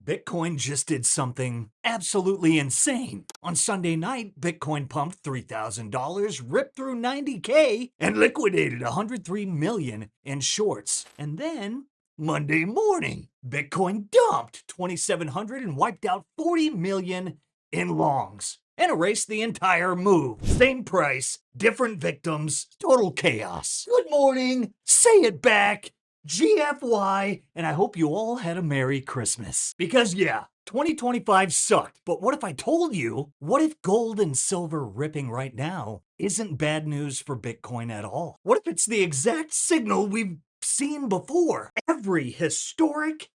Bitcoin just did something absolutely insane. On Sunday night, Bitcoin pumped $3,000, ripped through 90K, and liquidated 103 million in shorts. And then, Monday morning, Bitcoin dumped 2,700 and wiped out 40 million in longs and erased the entire move. Same price, different victims, total chaos. Good morning, say it back, GFY, and I hope you all had a Merry Christmas. Because yeah, 2025 sucked, but what if I told you, what if gold and silver ripping right now isn't bad news for Bitcoin at all? What if it's the exact signal we've seen before? Every historic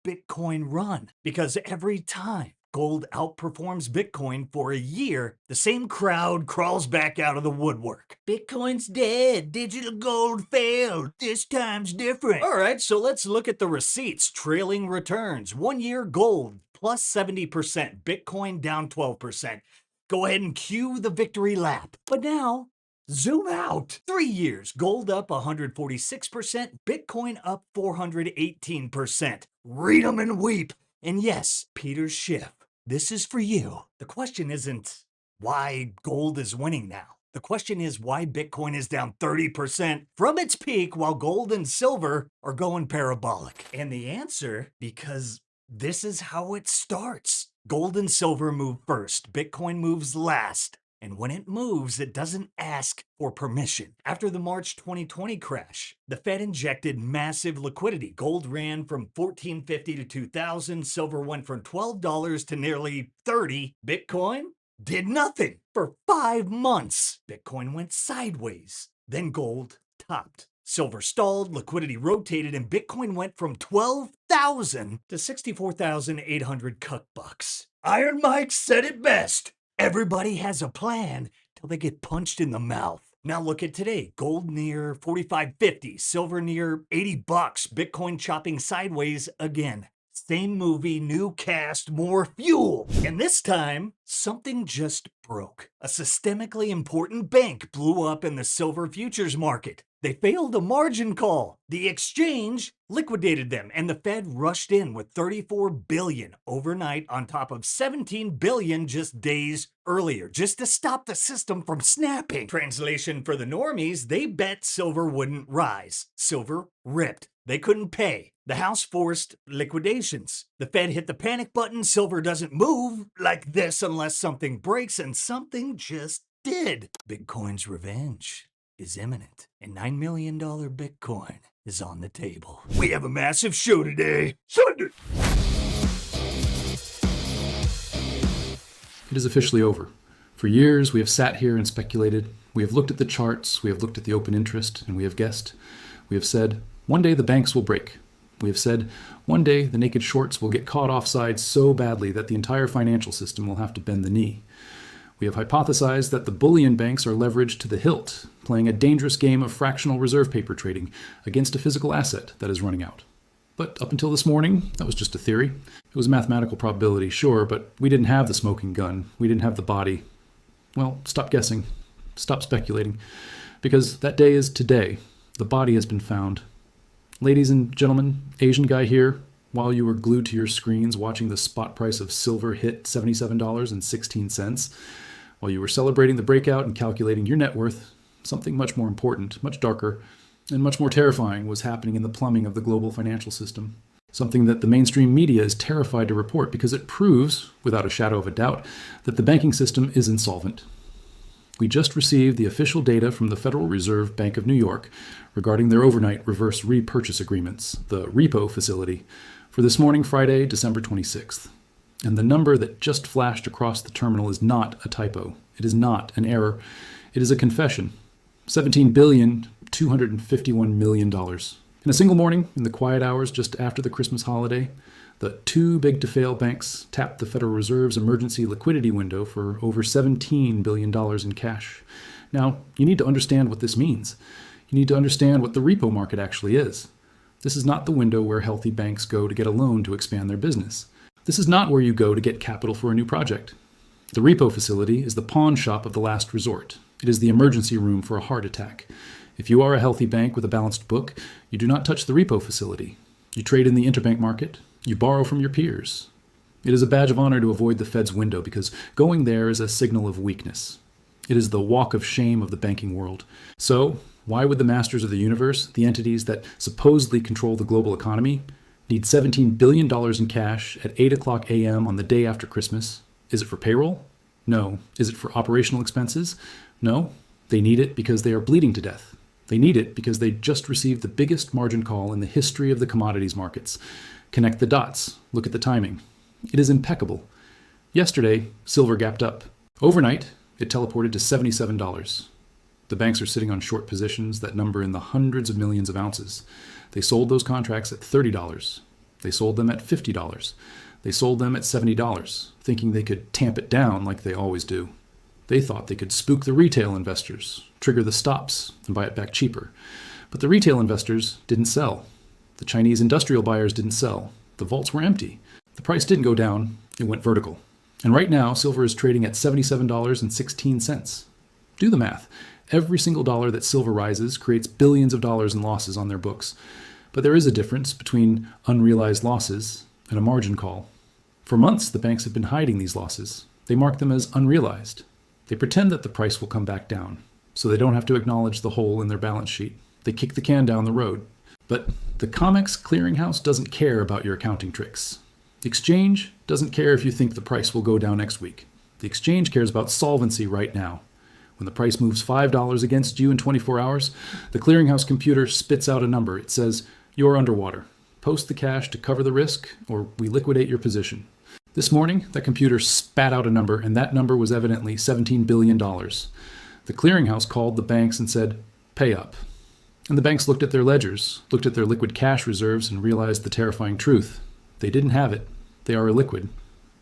Bitcoin run. Because every time gold outperforms Bitcoin for a year, the same crowd crawls back out of the woodwork. Bitcoin's dead, digital gold failed, this time's different. All right, so let's look at the receipts, trailing returns. 1 year gold, plus 70%, Bitcoin down 12%. Go ahead and cue the victory lap. But now, zoom out. 3 years, gold up 146%, Bitcoin up 418%. Read 'em and weep. And yes, Peter Schiff, this is for you. The question isn't why gold is winning now. The question is why Bitcoin is down 30% from its peak while gold and silver are going parabolic. And the answer, because this is how it starts. Gold and silver move first, Bitcoin moves last. And when it moves, it doesn't ask for permission. After the March 2020 crash, the Fed injected massive liquidity. Gold ran from $14.50 to $2,000. Silver went from $12 to nearly $30. Bitcoin did nothing for 5 months. Bitcoin went sideways. Then gold topped. Silver stalled, liquidity rotated, and Bitcoin went from 12,000 to 64,800 bucks. Iron Mike said it best. Everybody has a plan till they get punched in the mouth. Now look at today. Gold near 45.50, silver near 80 bucks, Bitcoin chopping sideways again. Same movie, new cast, more fuel. And this time, something just broke. A systemically important bank blew up in the silver futures market. They failed a margin call. The exchange liquidated them, and the Fed rushed in with $34 billion overnight on top of $17 billion just days earlier, just to stop the system from snapping. Translation for the normies, they bet silver wouldn't rise. Silver ripped. They couldn't pay. The House forced liquidations. The Fed hit the panic button. Silver doesn't move like this unless something breaks, and something just did. Bitcoin's revenge is imminent, and $9 million Bitcoin is on the table. We have a massive show today. Sunday! It is officially over. For years, we have sat here and speculated. We have looked at the charts, we have looked at the open interest, and we have guessed. We have said, one day the banks will break. We have said, one day the naked shorts will get caught offside so badly that the entire financial system will have to bend the knee. We have hypothesized that the bullion banks are leveraged to the hilt, playing a dangerous game of fractional reserve paper trading against a physical asset that is running out. But up until this morning, that was just a theory. It was a mathematical probability, sure, but we didn't have the smoking gun. We didn't have the body. Well, stop guessing. Stop speculating. Because that day is today. The body has been found. Ladies and gentlemen, Asian guy here, while you were glued to your screens watching the spot price of silver hit $77.16, while you were celebrating the breakout and calculating your net worth, something much more important, much darker, and much more terrifying was happening in the plumbing of the global financial system. Something that the mainstream media is terrified to report because it proves, without a shadow of a doubt, that the banking system is insolvent. We just received the official data from the Federal Reserve Bank of New York regarding their overnight reverse repurchase agreements, the repo facility, for this morning, Friday, December 26th. And the number that just flashed across the terminal is not a typo. It is not an error. It is a confession. $17,251 million. In a single morning, in the quiet hours just after the Christmas holiday, the too big to fail banks tapped the Federal Reserve's emergency liquidity window for over $17 billion in cash. Now, you need to understand what this means. You need to understand what the repo market actually is. This is not the window where healthy banks go to get a loan to expand their business. This is not where you go to get capital for a new project. The repo facility is the pawn shop of the last resort. It is the emergency room for a heart attack. If you are a healthy bank with a balanced book, you do not touch the repo facility. You trade in the interbank market. You borrow from your peers. It is a badge of honor to avoid the Fed's window because going there is a signal of weakness. It is the walk of shame of the banking world. So, why would the masters of the universe, the entities that supposedly control the global economy, need $17 billion in cash at 8 o'clock a.m. on the day after Christmas? Is it for payroll? No. Is it for operational expenses? No. They need it because they are bleeding to death. They need it because they just received the biggest margin call in the history of the commodities markets. Connect the dots. Look at the timing. It is impeccable. Yesterday, silver gapped up. Overnight, it teleported to $77. The banks are sitting on short positions that number in the hundreds of millions of ounces. They sold those contracts at $30. They sold them at $50. They sold them at $70, thinking they could tamp it down like they always do. They thought they could spook the retail investors, trigger the stops, and buy it back cheaper. But the retail investors didn't sell. The Chinese industrial buyers didn't sell. The vaults were empty. The price didn't go down, it went vertical. And right now, silver is trading at $77.16. Do the math. Every single dollar that silver rises creates billions of dollars in losses on their books. But there is a difference between unrealized losses and a margin call. For months, the banks have been hiding these losses. They mark them as unrealized. They pretend that the price will come back down, so they don't have to acknowledge the hole in their balance sheet. They kick the can down the road. But the COMEX clearinghouse doesn't care about your accounting tricks. The exchange doesn't care if you think the price will go down next week. The exchange cares about solvency right now. When the price moves $5 against you in 24 hours, the clearinghouse computer spits out a number. It says, "You're underwater. Post the cash to cover the risk, or we liquidate your position." This morning, that computer spat out a number, and that number was evidently $17 billion. The clearinghouse called the banks and said, "Pay up." And the banks looked at their ledgers, looked at their liquid cash reserves, and realized the terrifying truth. They didn't have it. They are illiquid.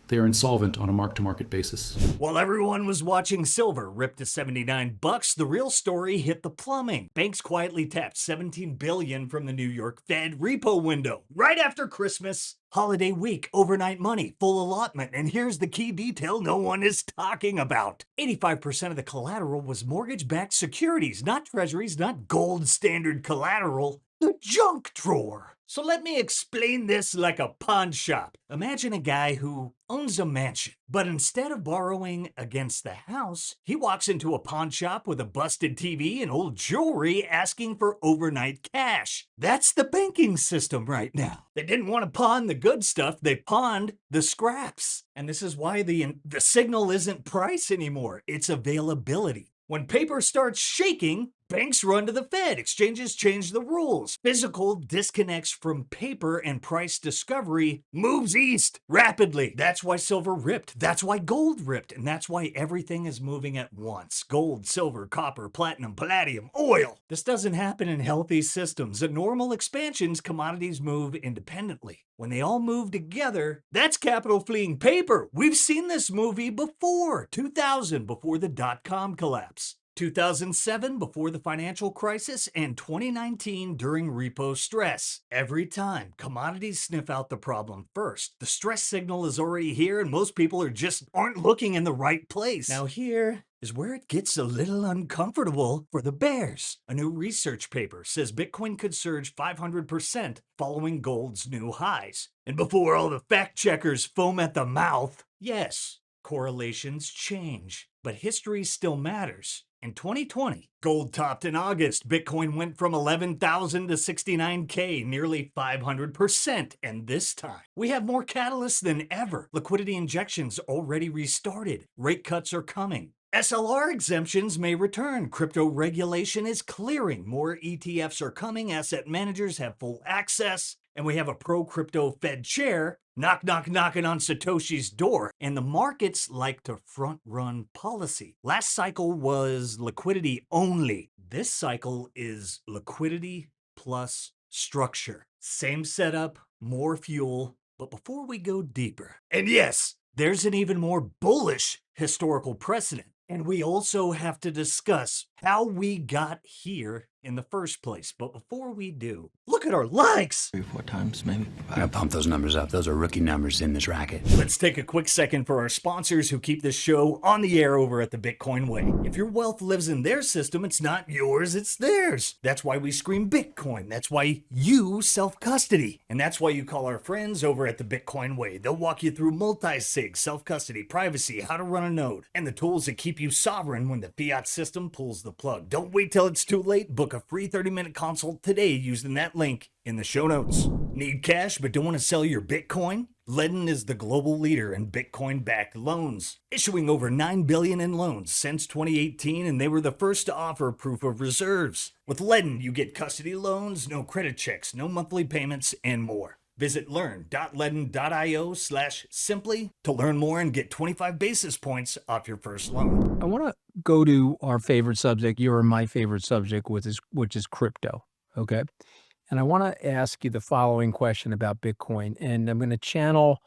They are insolvent on a mark-to-market basis. While everyone was watching silver rip to $79, the real story hit the plumbing. Banks quietly tapped $17 billion from the New York Fed repo window right after Christmas. Holiday week, overnight money, full allotment, and here's the key detail no one is talking about. 85% of the collateral was mortgage-backed securities, not treasuries, not gold standard collateral. The junk drawer. So let me explain this like a pawn shop. Imagine a guy who owns a mansion, but instead of borrowing against the house, he walks into a pawn shop with a busted TV and old jewelry asking for overnight cash. That's the banking system right now. They didn't want to pawn the good stuff, they pawned the scraps. And this is why the signal isn't price anymore, it's availability. When paper starts shaking, banks run to the Fed. Exchanges change the rules. Physical disconnects from paper and price discovery moves east rapidly. That's why silver ripped. That's why gold ripped. And that's why everything is moving at once. Gold, silver, copper, platinum, palladium, oil. This doesn't happen in healthy systems. In normal expansions, commodities move independently. When they all move together, that's capital fleeing paper. We've seen this movie before. 2000, before the dot-com collapse. 2007 before the financial crisis, and 2019 during repo stress. Every time, commodities sniff out the problem first. The stress signal is already here and most people aren't looking in the right place. Now here is where it gets a little uncomfortable for the bears. A new research paper says Bitcoin could surge 500% following gold's new highs. And before all the fact checkers foam at the mouth, yes, correlations change, but history still matters. In 2020, gold topped in August. Bitcoin went from 11,000 to 69K, nearly 500%. And this time, we have more catalysts than ever. Liquidity injections already restarted. Rate cuts are coming. SLR exemptions may return. Crypto regulation is clearing. More ETFs are coming. Asset managers have full access. And we have a pro-crypto Fed chair knocking on Satoshi's door. And the markets like to front-run policy. Last cycle was liquidity only. This cycle is liquidity plus structure. Same setup, more fuel. But before we go deeper, and yes, there's an even more bullish historical precedent. And we also have to discuss how we got here in the first place. But before we do, look at our likes. 3 or 4 times, maybe. I gotta pump those numbers up. Those are rookie numbers in this racket. Let's take a quick second for our sponsors who keep this show on the air over at the Bitcoin Way. If your wealth lives in their system, it's not yours, it's theirs. That's why we scream Bitcoin. That's why you self-custody. And that's why you call our friends over at the Bitcoin Way. They'll walk you through multi-sig, self-custody, privacy, how to run a node, and the tools that keep you sovereign when the fiat system pulls the plug. Don't wait till it's too late. Book a free 30-minute consult today using that link in the show notes. Need cash but don't want to sell your Bitcoin? Ledn is the global leader in Bitcoin-backed loans, issuing over $9 billion in loans since 2018, and they were the first to offer proof of reserves. With Ledn, you get custody loans, no credit checks, no monthly payments, and more. Visit learn.ledn.io/simply to learn more and get 25 basis points off your first loan. I want to go to our favorite subject, your and my favorite subject, which is crypto, okay? And I want to ask you the following question about Bitcoin, and I'm going to channel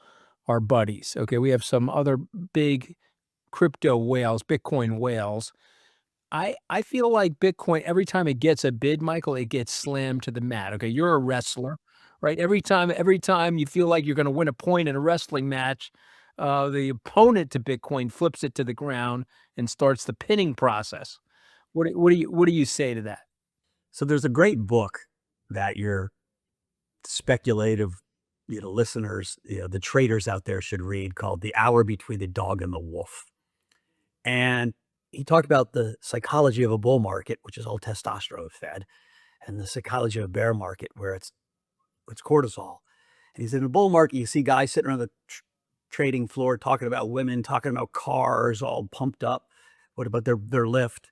our buddies, okay? We have some other big crypto whales, Bitcoin whales. I feel like Bitcoin, every time it gets a bid, Michael, it gets slammed to the mat, okay? You're a wrestler, right? Every time you feel like you're going to win a point in a wrestling match, the opponent to Bitcoin flips it to the ground and starts the pinning process. What do you say to that? So there's a great book that your speculative, listeners, the traders out there should read called The Hour Between the Dog and the Wolf. And he talked about the psychology of a bull market, which is all testosterone fed, and the psychology of a bear market where it's cortisol. And he said in a bull market, you see guys sitting around the trading floor talking about women, talking about cars, all pumped up. What about their lift?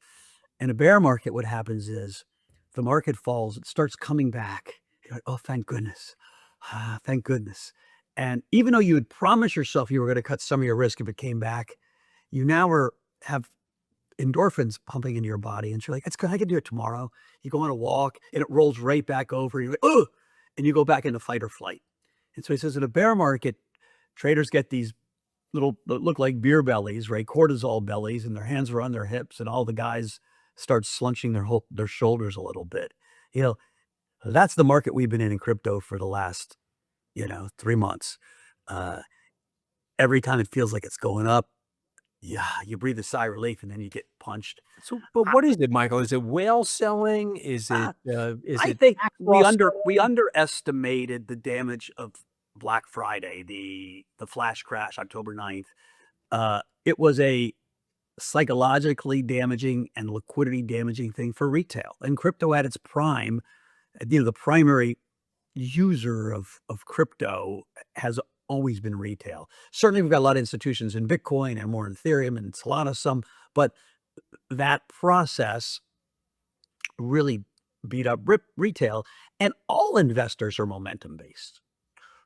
In a bear market, what happens is the market falls, it starts coming back. You're like, oh, thank goodness. Thank goodness. And even though you had promised yourself you were going to cut some of your risk if it came back, you now have endorphins pumping into your body. And you're like, it's good. I can do it tomorrow. You go on a walk and it rolls right back over. You're like, oh, and you go back into fight or flight. And so he says in a bear market, traders get these little, look like beer bellies, right? Cortisol bellies, and their hands are on their hips, and all the guys start slunching their shoulders a little bit. That's the market we've been in crypto for the last, 3 months. Every time it feels like it's going up, you breathe a sigh of relief, and then you get punched. So, but what is it, Michael? Is it whale selling? Is it? I think we underestimated the damage of Black Friday, the flash crash, October 9th. It was a psychologically damaging and liquidity damaging thing for retail. And crypto at its prime, the primary user of crypto has always been retail. Certainly we've got a lot of institutions in Bitcoin and more in Ethereum and Solana some, but that process really beat up retail, and all investors are momentum based,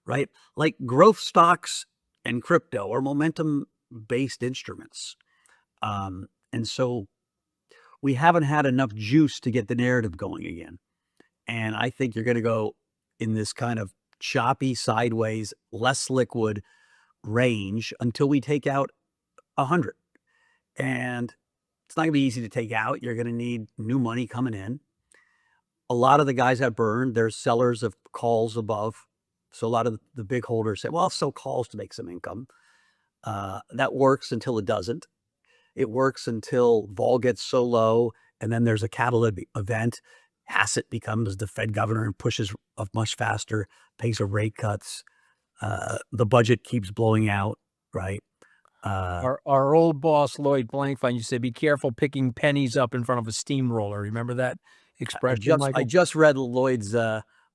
right? Like growth stocks and crypto are momentum based instruments. And so we haven't had enough juice to get the narrative going again. And I think you're going to go in this kind of choppy, sideways, less liquid range until we take out 100. And it's not going to be easy to take out. You're going to need new money coming in. A lot of the guys that burned, they're sellers of calls above. So a lot of the big holders say, well, I'll sell calls to make some income. That works until it doesn't. It works until vol gets so low, and then there's a catalytic event. Hassett becomes the Fed governor and pushes up much faster, pace of rate cuts. The budget keeps blowing out, right? Our old boss, Lloyd Blankfein, used to say, be careful picking pennies up in front of a steamroller. Remember that expression, Michael? I just read Lloyd's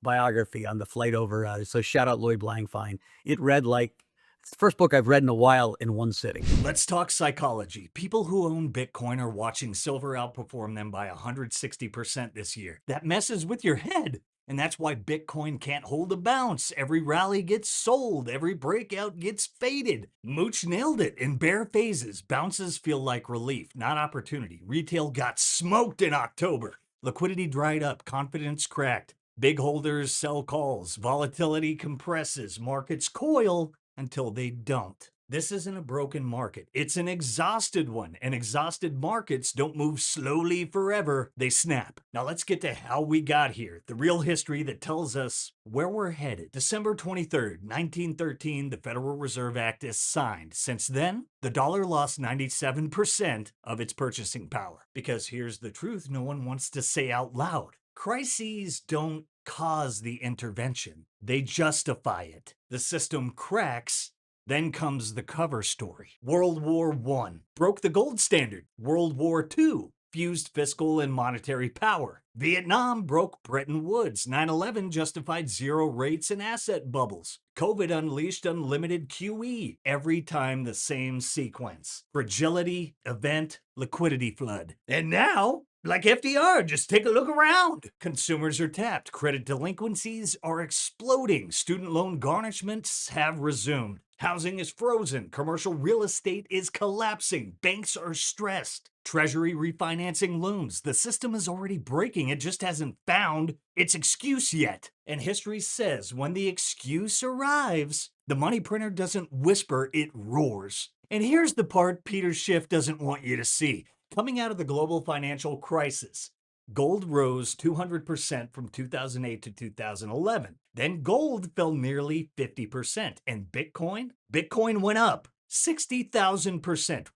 biography on the flight over. So shout out Lloyd Blankfein. It read like, it's the first book I've read in a while in one sitting. Let's talk psychology. People who own Bitcoin are watching silver outperform them by 160% this year. That messes with your head. And that's why Bitcoin can't hold a bounce. Every rally gets sold. Every breakout gets faded. Mooch nailed it. In bear phases, bounces feel like relief, not opportunity. Retail got smoked in October. Liquidity dried up. Confidence cracked. Big holders sell calls. Volatility compresses. Markets coil until they don't. This isn't a broken market. It's an exhausted one. And exhausted markets don't move slowly forever. They snap. Now let's get to how we got here. The real history that tells us where we're headed. December 23rd, 1913, the Federal Reserve Act is signed. Since then, the dollar lost 97% of its purchasing power. Because here's the truth no one wants to say out loud. Crises don't cause the intervention. They justify it. The system cracks. Then comes the cover story. World War I broke the gold standard. World War II fused fiscal and monetary power. Vietnam broke Bretton Woods. 9/11 justified zero rates and asset bubbles. COVID unleashed unlimited QE. Every time the same sequence. Fragility, event, liquidity flood. And now, like FDR, just take a look around. Consumers are tapped. Credit delinquencies are exploding. Student loan garnishments have resumed. Housing is frozen. Commercial real estate is collapsing. Banks are stressed. Treasury refinancing looms. The system is already breaking. It just hasn't found its excuse yet. And history says when the excuse arrives, the money printer doesn't whisper, it roars. And here's the part Peter Schiff doesn't want you to see. Coming out of the global financial crisis, gold rose 200% from 2008 to 2011. Then gold fell nearly 50%. And Bitcoin? Bitcoin went up 60,000%.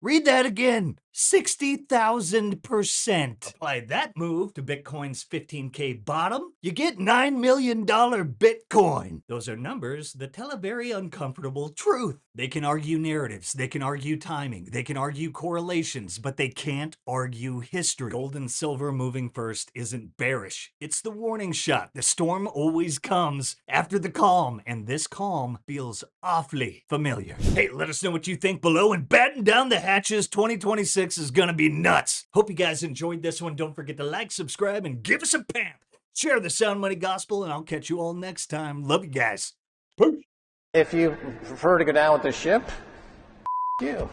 Read that again. 60,000%. Apply that move to Bitcoin's 15K bottom, you get $9 million Bitcoin. Those are numbers that tell a very uncomfortable truth. They can argue narratives, they can argue timing, they can argue correlations, but they can't argue history. Gold and silver moving first isn't bearish. It's the warning shot. The storm always comes after the calm, and this calm feels awfully familiar. Hey, let us know what you think below, and batten down the hatches. 2026 is gonna be nuts. Hope you guys enjoyed this one. Don't forget to like, subscribe, and give us a pamp. Share the Sound Money Gospel, and I'll catch you all next time. Love you guys. Peace. If you prefer to go down with the ship, you.